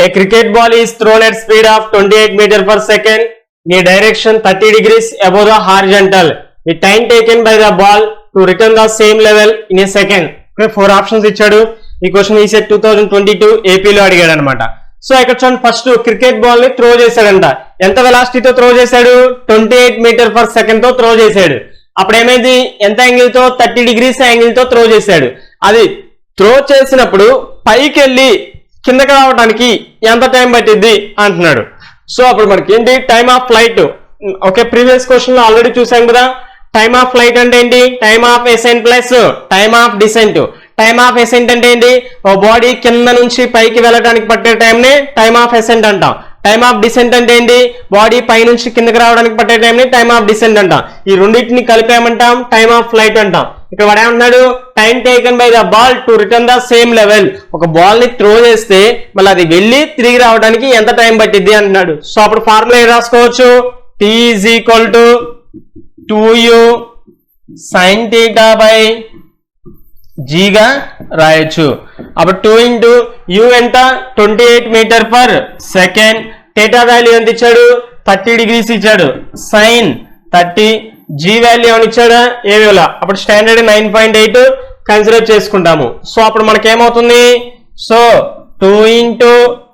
A cricket ball is thrown at speed of 28 meters per second in a direction 30 degrees above the horizontal. The time taken by the ball to return the same level in a second. Okay, 4 options ఇచ్చాడు. ఈ question ECET 2022 ఏపీలో అడిగాడు అనమాట. So ఇక్కడ చూడండి, first cricket ball ని throw చేశాడంట. ఎంత వెలాసిటీతో త్రో చేశాడు? 28 మీటర్ పర్ సెకండ్ తో త్రో చేశాడు. అప్పుడు ఏమైంది? ఎంత యాంగిల్ తో? 30 డిగ్రీస్ యాంగిల్ తో త్రో చేశాడు. అది త్రో చేసినప్పుడు పైకి వెళ్ళి కిందకి రావడానికి ఎంత టైం పట్టిద్ది అంటున్నాడు. సో అప్పుడు మనకి ఏంటి? Time of flight. Okay, previous question లో ఆల్రెడీ చూసాం కదా. టైమ్ ఆఫ్ ఫ్లైట్ అంటే ఏంటి? Time of ascent plus time of descent. Time of ascent అంటే ఏంటి? ఓ బాడీ కింద నుంచి పైకి వెళ్ళడానికి పట్టే టైం ని టైమ్ ఆఫ్ ఎసెంట్ అంటాం. టైమ్ ఆఫ్ డిసెంట్ అంటే ఏంటి? బాడీ పై నుంచి కిందకి రావడానికి పట్టే టైం ని టైమ్ ఆఫ్ డిసెంట్ అంటాం. ఈ రెండింటిని కలిపామంటాం టైమ్ ఆఫ్ ఫ్లైట్ అంటాం. ఇక్కడ వాడు ఏమంటున్నాడు? Time taken by the ball to return the same level. ఒక బాల్ ని త్రో చేస్తే మళ్ళీ అది వెళ్ళి తిరిగి రావడానికి ఎంత టైం పట్టిద్ది అంటున్నాడు. సో అప్పుడు ఫార్ములా ఏం రాసుకోవచ్చు? T is equal to 2u sin theta by g గా రాయొచ్చు. అప్పుడు 2 into u ఎంత? 28 metre per second. Theta value ఎంత ఇచ్చాడు? 30 డిగ్రీస్ ఇచ్చాడు. సైన్ 30, జీ వాల్యూ ఏమని ఇచ్చాడా? ఏవేలా. అప్పుడు స్టాండర్డ్ 9.8 కన్సిడర్ చేసుకుంటాము. సో అప్పుడు మనకేమవుతుంది? సో 2 into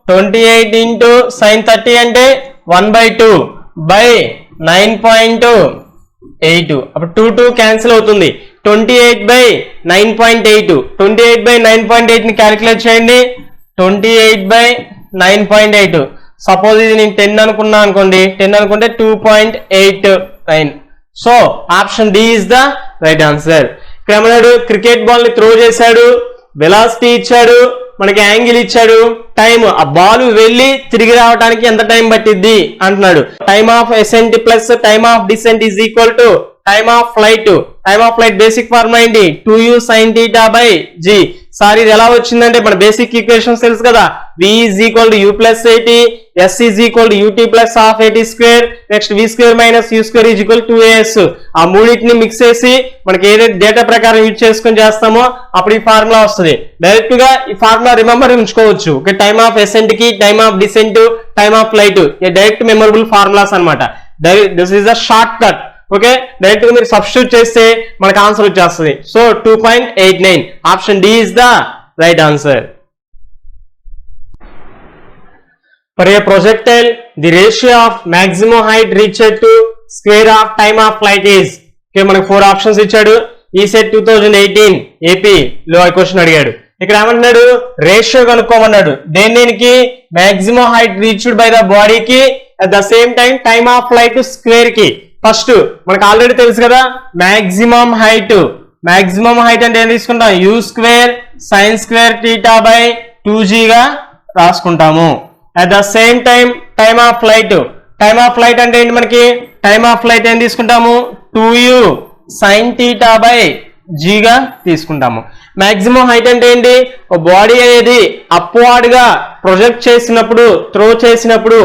28 into sin 30 అంటే 1/2 by 9.8. అప్పుడు 2 క్యాన్సిల్ అవుతుంది. 28 by 9.8. 28 by 9.8 ని క్యాలిక్యులేట్ చేయండి. 28 by 9.8. సపోజ్ ఇది నేను 10 అనుకున్నా అనుకోండి. 10 అనుకుంటే 2.89. So option D is the right answer. ఇక్కడ ఏమన్నాడు? క్రికెట్ బాల్ ని త్రో చేశాడు, వెలాసిటీ ఇచ్చాడు, మనకి యాంగిల్ ఇచ్చాడు, టైం, ఆ బాల్ వెళ్ళి తిరిగి రావడానికి ఎంత టైం పట్టిద్ది అంటున్నాడు. Time of ascent plus time of descent is equal to time of flight. Time of flight basic formula ఏంటి? 2u sin theta by g. Sir ఇది ఎలా వచ్చిందంటే మన బేసిక్ ఈక్వేషన్స్ తెలుసు కదా. v is equal to u plus 80, s is equal to ut plus half 80 square, next v square minus u square is equal to 2as. ఆ మూడింటిని mix చేసి మనకి ఏదైతే డేటా ప్రకారం యూజ్ చేసుకొని చేస్తామో అప్పుడు ఈ ఫార్ములా వస్తుంది. డైరెక్ట్ గా ఈ ఫార్ములా రిమెంబర్ ఉంచుకోవచ్చు. ఓకే, టైమ్ ఆఫ్ ఎసెంట్ కి, time of descent, time of flight direct memorable formulas అనమాట. This is a shortcut. Okay, direct గా మీరు సబ్స్టిట్యూట్ చేస్తే మనకు ఆన్సర్ వచ్చేస్తుంది. So 2.89 option D is the right answer. For a projectile, the ratio of maximum height reached to square of time of flight is. Okay, మనకు 4 options ఇచ్చాడు. ECET 2018 AP లో question అడిగాడు. ఇక్కడ ఏమంటున్నాడు? రేషియో కనుక్కోమన్నాడు. దేనికి? Maximum height reached by the బాడీకి, at the same time time of flight square కి. ఫస్ట్ మనకు ఆల్రెడీ తెలుసు కదా, మాక్సిమం హైట్. మాక్సిమం హైట్ అంటే ఏం తీసుకుంటాం? U square sine square theta by 2g గా రాసుకుంటాము. At the same time time of flight. Time of flight అంటే ఏంటి? మనకి టైమ్ ఆఫ్ ఫ్లైట్ ఏం తీసుకుంటాము? 2u sin theta by g గా తీసుకుంటాము. మాక్సిమం హైట్ అంటే ఏంటి? ఒక బాడీ అనేది అప్వార్డ్ గా ప్రొజెక్ట్ చేసినప్పుడు, త్రో చేసినప్పుడు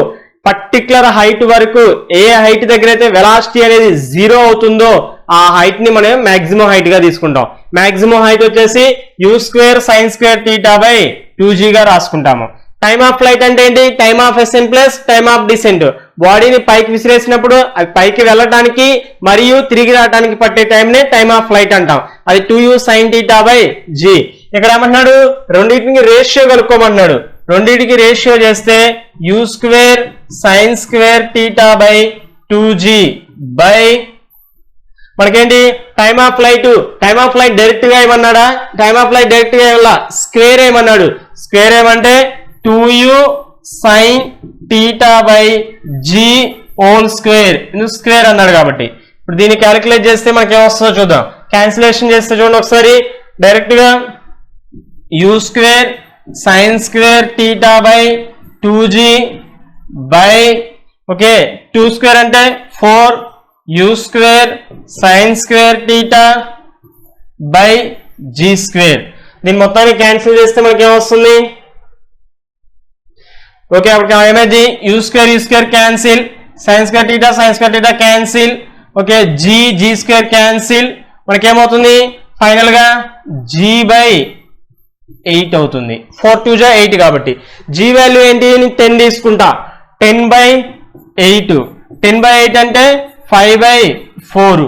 పర్టికులర్ హైట్ వరకు ఏ హైట్ దగ్గర అయితే వెలాసిటీ అనేది 0 అవుతుందో ఆ హైట్ ని మనం మాక్సిమం హైట్ గా తీసుకుంటాం. మాక్సిమం హైట్ వచ్చేసి u square sine square theta by 2g గా రాసుకుంటాము. టైమ్ ఆఫ్ ఫ్లైట్ అంటే ఏంటి? Time of ascent plus time of descent. బాడీని పైకి విసిరేసినప్పుడు అది పైకి వెళ్ళడానికి మరియు తిరిగి రావడానికి పట్టే టైం నే టైమ్ ఆఫ్ ఫ్లైట్ అంటాం. అది 2u sin theta by g. ఇక్కడ ఏమంటున్నాడు? రెండింటికి రేషియో కనుక్కోమన్నాడు. రెండింటికి రేషియో చేస్తే u square sine square theta by 2g by మనకేంటి? Time of flight. Time of flight direct గా ఏమన్నాడా? టైమ్ ఆఫ్ ఫ్లైట్ డైరెక్ట్ గా ఏమన్నా స్క్వేర్ ఏమన్నాడు? స్క్వేర్ ఏమంటే 2u sin theta by g whole square. ఎందుకు స్క్వేర్ అన్నాడు కాబట్టి. ఇప్పుడు దీన్ని క్యాలిక్యులేట్ చేస్తే మనకి ఏమొస్తుందో చూద్దాం. క్యాన్సిలేషన్ చేస్తే చూడండి ఒకసారి. డైరెక్ట్ గా u square sine square theta by 2g by okay 2 square అంటే 4 u square sine square theta by g square. దీన్ని మొత్తాన్ని క్యాన్సిల్ చేస్తే మనకి ఏమొస్తుంది? ఓకే, అప్పుడు ఏమైంది? U square cancel, sine square theta cancel, okay G square cancel. మనకేమవుతుంది? Final గా g బై 8 అవుతుంది. 4 2 జా 8 కాబట్టి g వాల్యూ ఏంటి 10 తీసుకుంటా. 10/8 10/8 అంటే 5/4.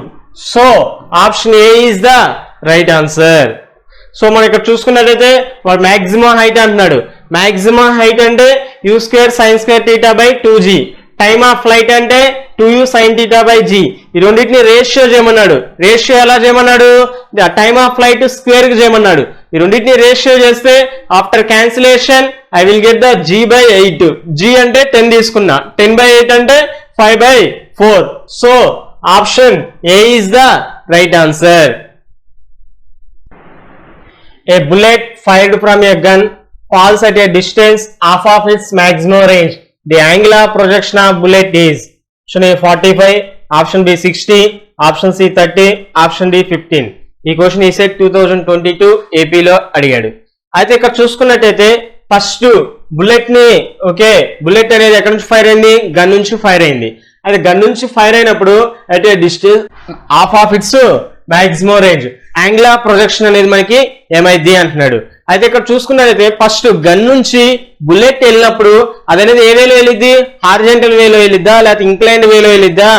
So option A is the right answer. సో మనం ఇక్కడ చూసుకున్నట్లయితే వాడు మాక్సిమం హైట్ అంటున్నాడు. మాక్సిమం హైట్ అంటే u square sin square θ by 2g. Time of flight అంటే 2u sin θ బై g. ఈ రెండింటిని రేషియో చేయమన్నాడు. రేషియో ఎలా చేయమన్నాడు? టైమ్ ఆఫ్ ఫ్లైట్ స్క్వేర్ కి చేయమన్నాడు. ఈ రెండింటిని రేషియో చేస్తే after cancellation I will get the g by 8. g అంటే 10 తీసుకున్నా. 10/8 అంటే 5/4. So option A is the right answer. A bullet fired from a gun falls at a distance half of its maximum range. The angle of projection of bullet is option A 45, option B 60, option C 30, option D 15. ఈ question ఈ set 2022 ఏపీలో అడిగాడు. అయితే ఇక్కడ చూసుకున్నట్టయితే first bullet ని bullet అనేది ఎక్కడి నుంచి ఫైర్ అయింది? గన్ నుంచి ఫైర్ అయింది. అయితే గన్ నుంచి ఫైర్ అయినప్పుడు at a distance half of its maximum range angle of projection అనేది మనకి ఏమైంది అంటున్నాడు. అయితే ఇక్కడ చూసుకున్నట్లయితే ఫస్ట్ గన్ నుంచి బుల్లెట్ వెళ్ళినప్పుడు అదనేది ఏ వేలో వెళ్ళిద్ది? హారిజెంటల్ వేలో వెళ్ళిద్దా, లేకపోతే ఇంక్లైన్డ్ వేలో వెళ్ళిద్దా,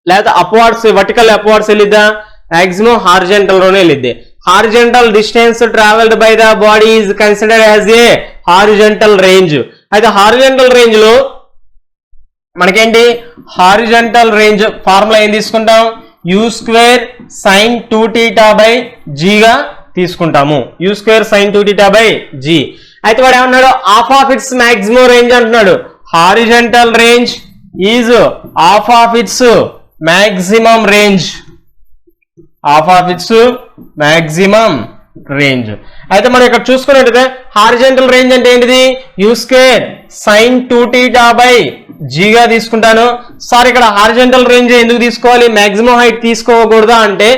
లేకపోతే అప్వార్డ్స్ వర్టికల్ అప్వార్డ్స్ వెళ్ళిద్దా? మాక్సిమం హారిజెంటల్ లోనే వెళ్ళిద్ది. Horizontal distance travelled by the body is considered as a horizontal range. అయితే హారిజెంటల్ రేంజ్ లో మనకేంటి? హారిజెంటల్ రేంజ్ ఫార్ములా ఏం తీసుకుంటాం? u square sin 2θ by g గా తీసుకుంటాము. u square sin 2θ by g. అయితే వాడు ఏమన్నాడు? Half of its maximum range అంటున్నాడు. Horizontal range is half of its maximum range. Half of its maximum range. అయితే మనం ఇక్కడ చూసుకున్నట్టయితే హారిజెంటల్ రేంజ్ అంటే ఏంటిది? u square sin 2θ by g గా తీసుకుంటాను. సార్ ఇక్కడ హారిజెంటల్ రేంజ్ ఎందుకు తీసుకోవాలి, మాక్సిమం హైట్ తీసుకోకూడదా అంటే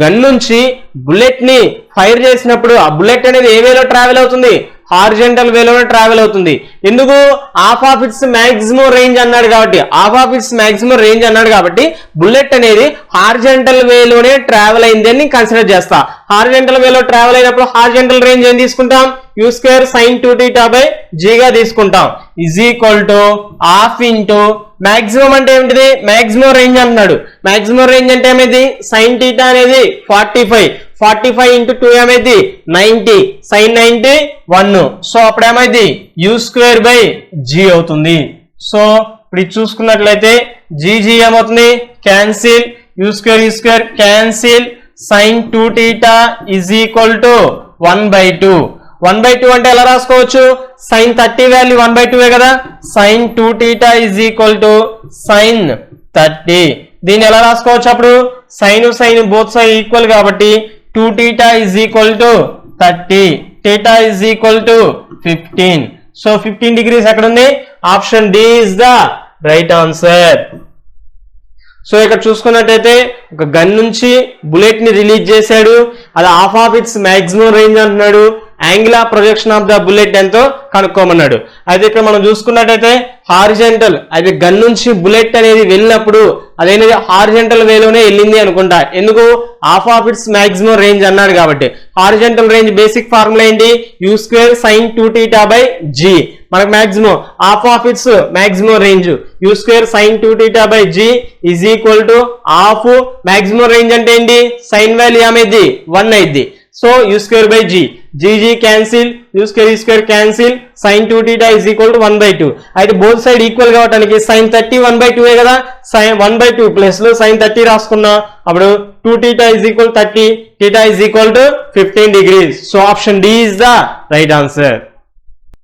గన్ నుంచి బుల్లెట్ ని ఫైర్ చేసినప్పుడు ఆ బుల్లెట్ అనేది ఏ వేలో ట్రావెల్ అవుతుంది? హారిజెంటల్ వేలోనే ట్రావెల్ అవుతుంది. ఎందుకు? Half of its maximum range అన్నాడు కాబట్టి, half of its maximum range అన్నాడు కాబట్టి బుల్లెట్ అనేది హారిజెంటల్ వేలోనే ట్రావెల్ అయింది అని కన్సిడర్ చేస్తా. హారిజెంటల్ వేలో ట్రావెల్ అయినప్పుడు హారిజెంటల్ రేంజ్ ఏం తీసుకుంటాం? u square sin 2θ by g గా తీసుకుంటాం. Is equal to half into maximum అంటే ఏమిటిది? మాక్సిమం రేంజ్ అంటున్నాడు. మాక్సిమం రేంజ్ అంటే ఏమైంది? sin θ అనేది 45 ఇంటూ 2 ఏమైంది? 90, sin 90 1. సో అప్పుడు ఏమైంది? u స్క్వేర్ బై g అవుతుంది. సో ఇప్పుడు ఇది చూసుకున్నట్లయితే g ఏమవుతుంది? Cancel, u square cancel, sin 2θ is equal to 1/2. 1/2 అంటే ఎలా రాసుకోవచ్చు? sin 30 వాల్యూ 1/2 కదా. sin 2θ is equal to sin 30. దీన్ని ఎలా రాసుకోవచ్చు? అప్పుడు sin బోత్ సైడ్ ఈక్వల్ కాబట్టి 2θ is equal to 30, θ is equal to 15. So 15 degrees ఎక్కడ ఉంది? Option D is the right answer. So ఇక్కడ చూసుకున్నట్టయితే ఒక గన్ నుంచి బుల్లెట్ ని రిలీజ్ చేశాడు. అది half of its maximum range అంటున్నాడు. Angle of projection of the bullet ఎంతో కనుక్కోమన్నాడు. అయితే ఇక్కడ మనం చూసుకున్నట్టయితే హారిజెంటల్, అది గన్ నుంచి బుల్లెట్ అనేది వెళ్ళినప్పుడు అదేనేది హారిజెంటల్ వేలోనే వెళ్ళింది అనుకుంటా. ఎందుకు? Half of its maximum range అన్నాడు కాబట్టి. హారిజెంటల్ రేంజ్ బేసిక్ ఫార్ములా ఏంటి? u square sin 2θ by g. మనకు maximum half of its maximum range u square sin 2θ by g is equal to half. Maximum range అంటే ఏంటి? Sine value ఏమైంది? 1 అయింది. So u square by g, g cancel, u square cancel, sin 2θ is equal to 1/2. అయితే both side equal కావడానికి sin 30 1/2 కదా. sin 1/2 plus లో sin 30 రాసుకున్నా. అప్పుడు 2θ is equal 30, θ is equal to 15 degrees. So option D is the right answer.